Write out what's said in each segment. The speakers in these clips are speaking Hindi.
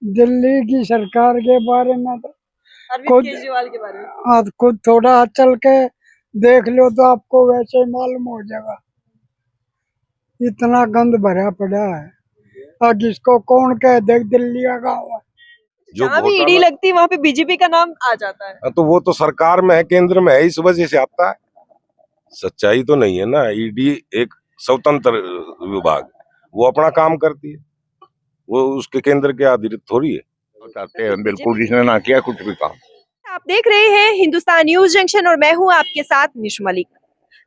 दिल्ली की सरकार के बारे में तो अरविंद खुद केजरीवाल के बारे में। आप खुद थोड़ा चल के देख लो तो आपको वैसे ही मालूम हो जाएगा। इतना गंद भरा पड़ा है, और जिसको कौन कह दे दिल्ली का गाँव है। जो जहाँ भी ईडी लगती है वहाँ पे बीजेपी का नाम आ जाता है। तो वो तो सरकार में है, केंद्र में है, इस वजह से आता है। सच्चाई तो नहीं है ना। ईडी एक स्वतंत्र विभाग, वो अपना काम करती है, वो उसके केंद्र के अधीन थोड़ी है। चाहते हैं बिल्कुल, जिसने ना किया कुछ भी काम। आप देख रहे हैं हिंदुस्तान न्यूज जंक्शन और मैं हूं आपके साथ निश मलिक।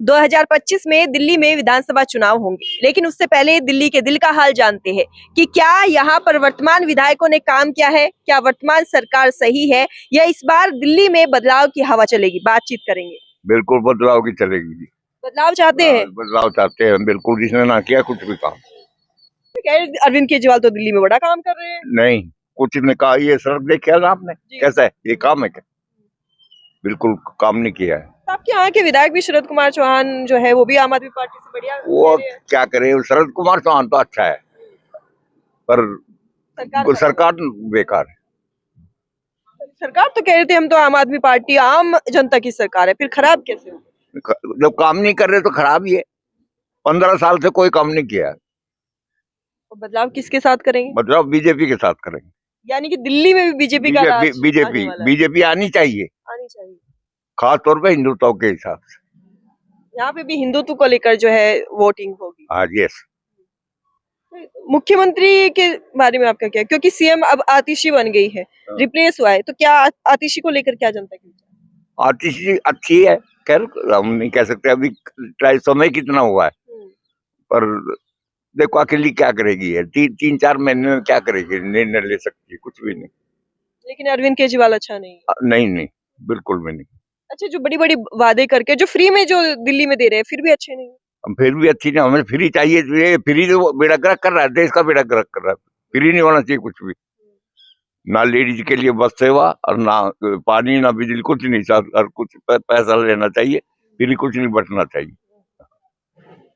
2025 में दिल्ली में विधानसभा चुनाव होंगे, लेकिन उससे पहले दिल्ली के दिल का हाल जानते हैं कि क्या यहाँ पर वर्तमान विधायकों ने काम किया है, क्या वर्तमान सरकार सही है, या इस बार दिल्ली में बदलाव की हवा चलेगी। बातचीत करेंगे। बिल्कुल बदलाव की चलेगी जी। बदलाव चाहते हैं। बदलाव चाहते हैं बिल्कुल, जिसने ना किया कुछ भी काम। अरविंद केजरीवाल तो दिल्ली में बड़ा काम कर रहे हैं। नहीं, कुछ ने कहा, ये सड़क देखा ना आपने, कैसा है, ये काम है क्या? बिल्कुल काम नहीं किया है। तो आपके यहाँ के विधायक भी शरद कुमार चौहान जो है वो भी आम आदमी पार्टी से बढ़िया वो दे रहे हैं। क्या करे, शरद कुमार चौहान तो अच्छा है, पर सरकार बेकार है। सरकार तो कह रहे थे हम तो आम आदमी पार्टी आम जनता की सरकार है, फिर खराब कैसे हो? जब काम नहीं कर रहे तो खराब ही है। 15 साल से कोई काम नहीं किया है। तो बदलाव किसके साथ करेंगे? बदलाव बीजेपी के साथ करेंगे। यानी कि दिल्ली में भी बीजेपी का राज आने बीजेपी वाला है। बीजेपी आनी चाहिए, आनी चाहिए। खास तौर पे हिंदुत्व के हिसाब से। यहाँ पे भी हिंदुत्व को लेकर जो है वोटिंग होगी। हाँ, यस। मुख्यमंत्री के बारे में आपका क्या, क्योंकि सीएम अब आतिशी बन गई है, रिप्लेस हुआ है, तो क्या आतिशी को लेकर क्या जनता की? आतिशी अच्छी है, खैर हम नहीं कह सकते अभी, समय कितना हुआ है, पर देखो अकेली क्या करेगी है, 3-4 महीने में क्या करेगी, निर्णय ले सकती है, कुछ भी नहीं। लेकिन अरविंद केजरीवाल अच्छा नहीं है। नहीं, बिल्कुल भी नहीं। अच्छा, जो बड़ी बड़ी वादे करके जो फ्री में जो दिल्ली में दे रहे हैं फिर भी अच्छे नहीं है। हम फिर भी अच्छी नहीं, हमें फ्री चाहिए। ये फ्री तो बेड़ा गर्क कर रहा है, देश का बेड़ा गर्क कर रहा है। फ्री नहीं होना चाहिए कुछ भी, ना लेडीज के लिए बस सेवा, और ना पानी, ना बिजली, कुछ नहीं। और कुछ पैसा लेना चाहिए, फ्री कुछ नहीं बटना चाहिए।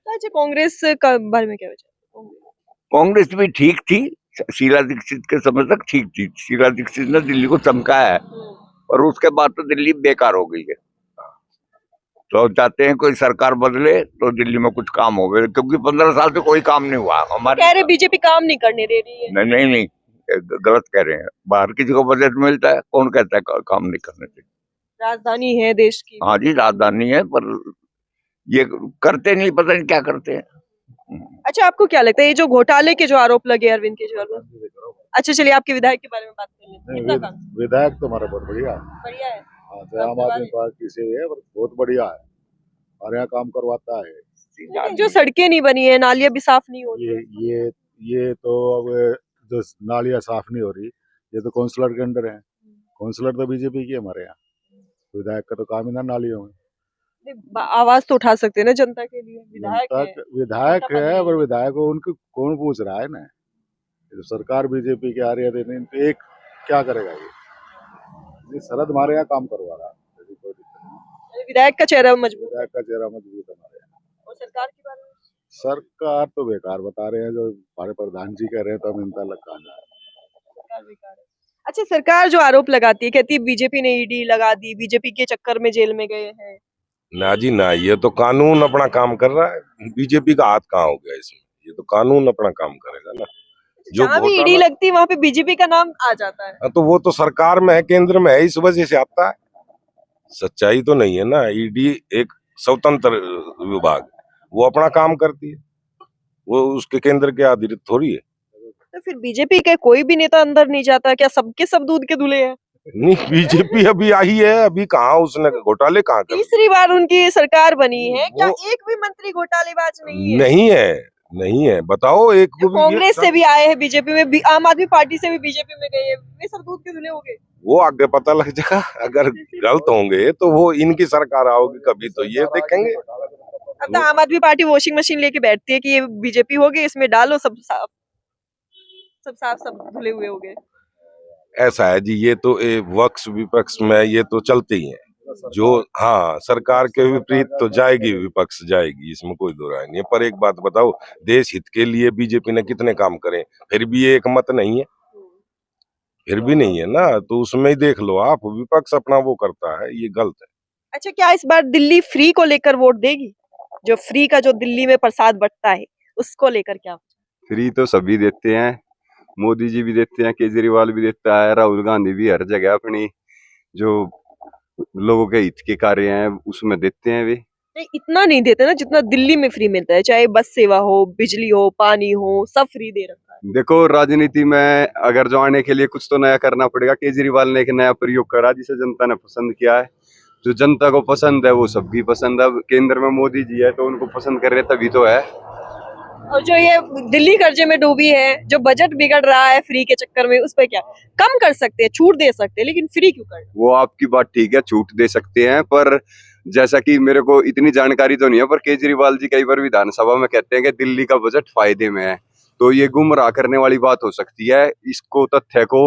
अच्छा, कांग्रेस का बारे में क्या विचार? कांग्रेस भी ठीक थी, शीला दीक्षित के समय तक ठीक थी। शीला दीक्षित ने दिल्ली को चमकाया है, और उसके बाद तो दिल्ली बेकार हो गई है। तो चाहते हैं कोई सरकार बदले तो दिल्ली में कुछ काम हो, क्योंकि 15 साल से कोई काम नहीं हुआ हमारे। कह रहे बीजेपी काम नहीं करने दे रही है। नहीं, गलत कह रहे हैं। बाहर किसी को बजट मिलता है, कौन कहता है काम नहीं करने से? राजधानी है देश की। हाँ जी, राजधानी है, पर ये करते नहीं, पता नहीं क्या करते हैं। अच्छा, आपको क्या लगता है ये जो घोटाले के जो आरोप लगे अरविंद केजरीवाल पर? अच्छा, चलिए आपके विधायक के बारे में बात कर लेते हैं। कितना काम? विधायक तो हमारा बहुत बढ़िया है। बढ़िया है। हाँ, तो आम आदमी पार्टी से है, पर बहुत बढ़िया है और यहाँ काम करवाता है। लेकिन जो सड़कें नहीं बनी है, नालियां भी साफ नहीं हो रही है। ये तो अब जो नालियाँ साफ नहीं हो रही, ये तो काउंसलर के अंडर है। काउंसलर तो बीजेपी की है हमारे यहाँ। विधायक का तो काम ही ना नालियों में। आवाज तो उठा सकते हैं ना जनता के लिए। विधायक है, पर विधायक को उनको कौन पूछ रहा है ना? तो सरकार बीजेपी की आ रही है, तो एक क्या करेगा ये शरद हमारे यहाँ काम करवा रहा है। विधायक का चेहरा मजबूत। विधायक का चेहरा मजबूत है हमारे यहाँ। और सरकार के बारे में? सरकार तो बेकार बता रहे हैं, जो हमारे प्रधान जी कह रहे हैं, तो हम इनका लगाना है। सरकार बेकार है। अच्छा, सरकार जो आरोप लगाती है, कहती है बीजेपी ने ईडी लगा दी, बीजेपी के चक्कर में जेल में गए हैं। ना जी ना, ये तो कानून अपना काम कर रहा है। बीजेपी का हाथ कहाँ हो गया इसमें? ये तो कानून अपना काम करेगा ना। जो जहाँ भी ईडी लगती है वहाँ पे बीजेपी का नाम आ जाता है। तो वो तो सरकार में है, केंद्र में है, इस वजह से आता है। सच्चाई तो नहीं है ना। ईडी एक स्वतंत्र विभाग, वो अपना काम करती है, वो उसके केंद्र के अधीन थोड़ी है। तो फिर बीजेपी के कोई भी नेता अंदर नहीं जाता क्या? सबके सब दूध के धुले हैं। नहीं, बीजेपी अभी आई है, अभी कहाँ उसने घोटाले कहाँ कर? तीसरी बार उनकी सरकार बनी है, क्या एक भी मंत्री घोटालेबाज नहीं है? नहीं है, बताओ एक को भी। कांग्रेस से भी आए हैं बीजेपी में, आम आदमी पार्टी से भी बीजेपी में गए हैं, वे सब दूध के धुले हो गए। वो आगे पता लग जाएगा, अगर गलत होंगे तो वो इनकी सरकार आओगी कभी, तो ये देखेंगे। अब तो आम आदमी पार्टी वॉशिंग मशीन लेके बैठती है कि ये बीजेपी हो गई, इसमें डालो, सब साफ सब धुले हुए हो गए। ऐसा है जी, ये तो वक्स विपक्ष में ये तो चलते ही है। जो हाँ, सरकार के विपरीत तो जाएगी, विपक्ष जाएगी, इसमें कोई दो राय नहीं है। पर एक बात बताओ, देश हित के लिए बीजेपी ने कितने काम करे, फिर भी ये एक मत नहीं है। फिर भी नहीं है ना, तो उसमें ही देख लो आप, विपक्ष अपना वो करता है, ये गलत है। अच्छा, क्या इस बार दिल्ली फ्री को लेकर वोट देगी? जो फ्री का जो दिल्ली में प्रसाद बंटता है उसको लेकर क्या? फ्री तो सभी देते हैं, मोदी जी भी देते हैं, केजरीवाल भी देता है, राहुल गांधी भी हर जगह अपनी जो लोगों के हित के कार्य हैं उसमें देते हैं वे। नहीं, इतना नहीं देते ना जितना दिल्ली में फ्री मिलता है, चाहे बस सेवा हो, बिजली हो, पानी हो, सब फ्री दे रखा है। देखो, राजनीति में अगर जो आने के लिए कुछ तो नया करना पड़ेगा। केजरीवाल ने एक नया प्रयोग करा जिसे जनता ने पसंद किया है। जो जनता को पसंद है वो सबकी पसंद है। अब केंद्र में मोदी जी है तो उनको पसंद कर रहे तभी तो है। और जो ये दिल्ली कर्जे में डूबी है, जो बजट बिगड़ रहा है फ्री के चक्कर में, उस पे क्या कम कर सकते हैं, छूट दे सकते हैं, लेकिन फ्री क्यों करना? वो आपकी बात ठीक है, छूट दे सकते हैं, पर जैसा कि मेरे को इतनी जानकारी तो नहीं है, पर केजरीवाल जी कई बार विधानसभा में कहते हैं कि दिल्ली का बजट फायदे में है, तो ये गुमराह करने वाली बात हो सकती है। इसको तथ्य को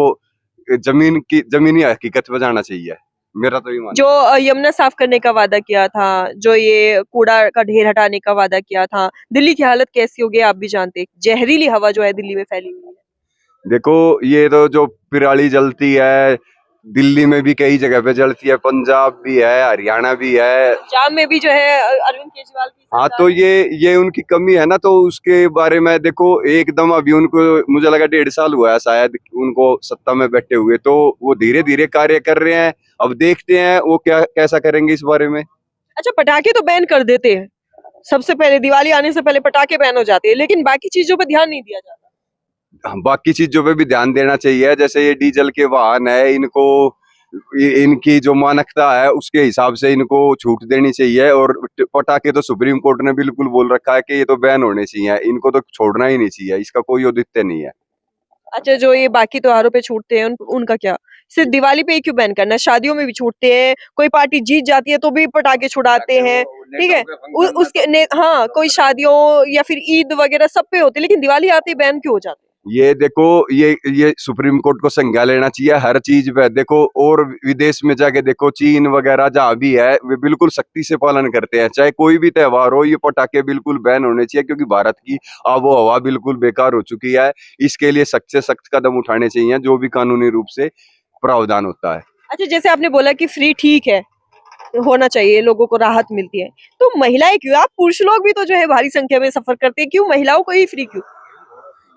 जमीनी हकीकत पे जाना चाहिए, मेरा तो ये मानना। जो यमुना साफ करने का वादा किया था, जो ये कूड़ा का ढेर हटाने का वादा किया था, दिल्ली की हालत कैसी होगी आप भी जानते हैं। जहरीली हवा जो है दिल्ली में फैली हुई है। देखो, ये तो जो पराली जलती है दिल्ली में भी कई जगह पे जलती है, पंजाब भी है, हरियाणा भी है। पंजाब में भी जो है अरविंद केजरीवाल की हाँ, सरकार तो है। ये उनकी कमी है ना, तो उसके बारे में देखो एकदम अभी उनको मुझे लगा 1.5 साल हुआ है शायद उनको सत्ता में बैठे हुए, तो वो धीरे धीरे कार्य कर रहे हैं। अब देखते हैं वो क्या कैसा करेंगे इस बारे में। अच्छा, पटाखे तो बैन कर देते हैं, सबसे पहले दिवाली आने से पहले पटाखे बैन हो जाते हैं, लेकिन बाकी चीजों पर ध्यान नहीं दिया जाता। बाकी चीजों पे भी ध्यान देना चाहिए, जैसे ये डीजल के वाहन है, इनको इनकी जो मानकता है उसके हिसाब से इनको छूट देनी चाहिए। और पटाखे तो सुप्रीम कोर्ट ने बिल्कुल बोल रखा है कि ये तो बैन होने चाहिए, इनको तो छोड़ना ही नहीं चाहिए, इसका कोई औचित्य नहीं है। अच्छा, जो ये बाकी त्योहारों पे छूटते हैं उनका क्या? सिर्फ दिवाली पे ही क्यों बैन करना है? शादियों में भी छूटते हैं, कोई पार्टी जीत जाती है तो भी पटाखे छुड़ाते हैं, ठीक है। हाँ, कोई शादियों या फिर ईद वगैरह सब पे होते हैं, लेकिन दिवाली आते ही बैन क्यों हो जाते हैं? ये देखो, ये सुप्रीम कोर्ट को संज्ञा लेना चाहिए हर चीज पे। देखो, और विदेश में जाके देखो, चीन वगैरह जहाँ भी है वे बिल्कुल सख्ती से पालन करते हैं। चाहे कोई भी त्योहार हो, ये पटाखे बिल्कुल बैन होने चाहिए, क्योंकि भारत की आबो हवा बिल्कुल बेकार हो चुकी है। इसके लिए सख्त से सख्त कदम उठाने चाहिए, जो भी कानूनी रूप से प्रावधान होता है। अच्छा, जैसे आपने बोला कि फ्री ठीक है, होना चाहिए, लोगों को राहत मिलती है, तो महिलाएं क्यों? आप पुरुष लोग भी तो जो है भारी संख्या में सफर करते हैं, क्यों महिलाओं को ही फ्री क्यों?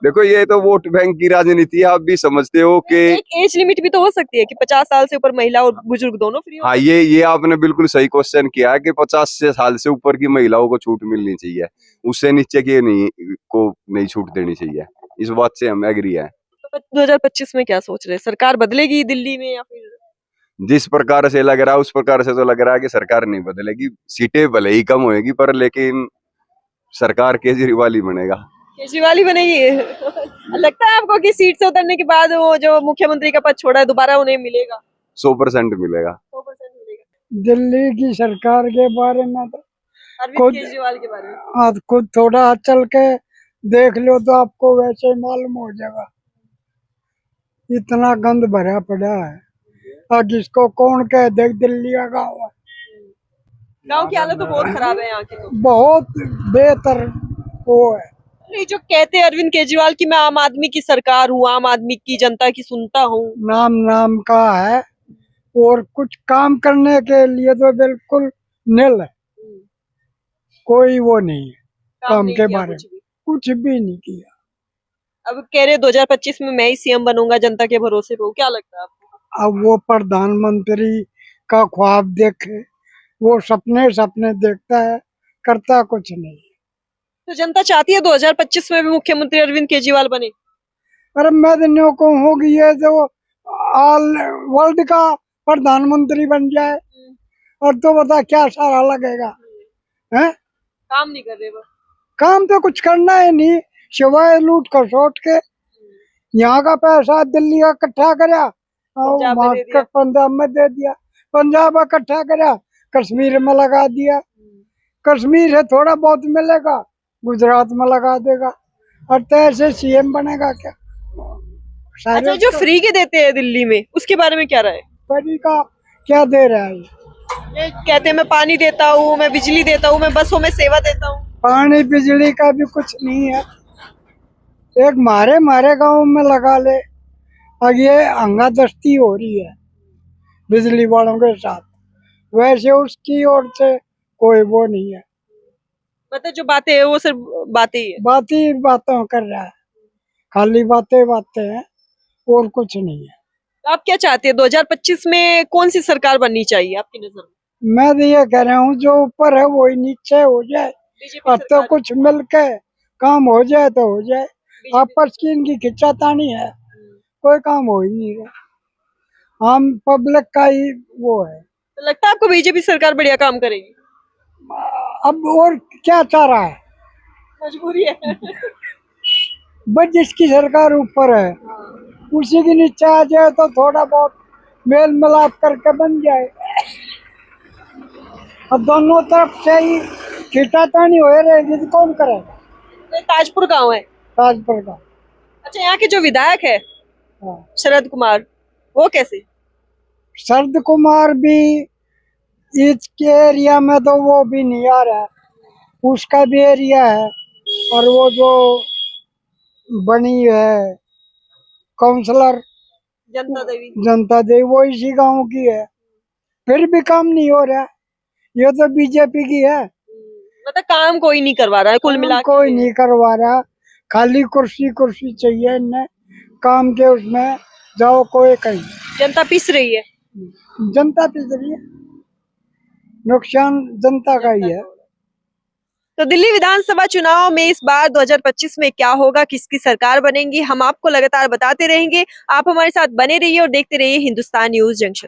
देखो, ये तो वोट बैंक की राजनीति है, आप भी समझते हो कि एक एज लिमिट भी तो हो सकती है कि 50 साल से ऊपर महिला और बुजुर्ग दोनों फ्री हो। हाँ, ये आपने बिल्कुल सही क्वेश्चन किया है कि 50 साल से ऊपर की महिलाओं को छूट मिलनी चाहिए, उससे नीचे की नहीं छूट देनी चाहिए। इस बात से हम एग्री हैं। तो 2025 में क्या सोच रहे हैं? सरकार बदलेगी दिल्ली में या फिर? जिस प्रकार से लग रहा है उस प्रकार से तो लग रहा है कि सरकार नहीं बदलेगी, सीटें भले ही कम होएगी, पर लेकिन सरकार केजरीवाल ही बनेगा। केजरीवाल ही बनेगी? लगता है आपको कि सीट से उतरने के बाद वो जो मुख्यमंत्री का पद छोड़ा है दोबारा उन्हें मिलेगा? 100% मिलेगा। 100% मिलेगा। दिल्ली की सरकार के बारे में तो अरविंद खुद केजरीवाल के बारे में आप खुद थोड़ा चल के देख लो तो आपको वैसे ही मालूम हो जाएगा। इतना गंद भरा पड़ा है, और जिसको कौन कह देख दिल्ली का गाँव है, गांव की हालत तो बहुत खराब है यहाँ की तो। बहुत बेहतर वो है। नहीं, जो कहते हैं अरविंद केजरीवाल की मैं आम आदमी की सरकार हूँ, आम आदमी की जनता की सुनता हूँ। नाम नाम का है, और कुछ काम करने के लिए तो बिल्कुल निल है, कोई वो नहीं है काम नहीं के किया बारे कुछ में, भी। कुछ भी नहीं किया। अब कह रहे 2025 में मैं ही सीएम बनूंगा, जनता के भरोसे पे हूँ। क्या लगता है आपको? अब वो प्रधानमंत्री का ख्वाब देखे, वो सपने सपने देखता है, करता कुछ नहीं। तो जनता चाहती है 2025 में भी मुख्यमंत्री अरविंद केजरीवाल बने? अरे मैं तो को होगी ये जो ऑल वर्ल्ड का प्रधानमंत्री बन जाए, और तो बता क्या सारा लगेगा है? काम नहीं कर रहे वो। काम तो कुछ करना है नहीं, सिवाय लूट खसोट के। यहाँ का पैसा दिल्ली का इकट्ठा करा और पंजाब में वहाँ दे दिया। का पंजाब में दे दिया, पंजाब का इकट्ठा करा कश्मीर में लगा दिया, कश्मीर है थोड़ा बहुत मिलेगा गुजरात में लगा देगा, और तो ऐसे सीएम बनेगा क्या? अच्छा, जो फ्री के देते हैं दिल्ली में उसके बारे में क्या राय? फ्री का क्या दे रहा है? ये कहते हैं मैं पानी देता हूँ, मैं बिजली देता हूँ, मैं बसों में सेवा देता हूँ। पानी बिजली का भी कुछ नहीं है। एक मारे गांव में लगा ले, अब ये हंगादस्ती हो रही है बिजली वालों के साथ, वैसे उसकी ओर से कोई वो नहीं है, मतलब जो बातें है वो सिर्फ बातें ही है। बात ही बातों कर रहा है, खाली बातें हैं और कुछ नहीं है। तो आप क्या चाहते हैं 2025 में कौन सी सरकार बननी चाहिए आपकी नजर में? मैं तो ये कह रहा हूँ जो ऊपर है वही नीचे हो जाए, बीजेपी अब तो सरकार। कुछ मिल के काम हो जाए तो हो जाए। बीजेपी। आपस की इनकी खिंचातानी है, कोई काम हो ही नहीं रहा, आम पब्लिक का ही वो है। तो लगता है आपको बीजेपी सरकार बढ़िया काम करेगी? अब और क्या चाह रहा है, मजबूरी है। बस जिसकी सरकार ऊपर है उसी के नीचे आ जाए तो थोड़ा बहुत मेल मिलाप करके बन जाए। अब दोनों तरफ से ही खिंचातानी हो रहेगी तो कौन करेगा। तो ताजपुर गांव है। ताजपुर का। अच्छा, यहाँ के जो विधायक है हाँ। शरद कुमार, वो कैसे? शरद कुमार भी इसके एरिया में तो वो भी नहीं आ रहा है, उसका भी एरिया है, और वो जो बनी है काउंसलर जनता देवी वो इसी गांव की है, फिर भी काम नहीं हो रहा, ये तो बीजेपी की है। मतलब काम कोई नहीं करवा रहा है कुल मिला के। कोई नहीं करवा रहा, खाली कुर्सी कुर्सी चाहिए इन्हें, काम के उसमें जाओ कोई कहीं। जनता पिस रही है। जनता पे जरिए नुकसान जनता का ही है। तो दिल्ली विधानसभा चुनाव में इस बार 2025 में क्या होगा, किसकी सरकार बनेगी, हम आपको लगातार बताते रहेंगे। आप हमारे साथ बने रहिए और देखते रहिए हिंदुस्तान न्यूज जंक्शन।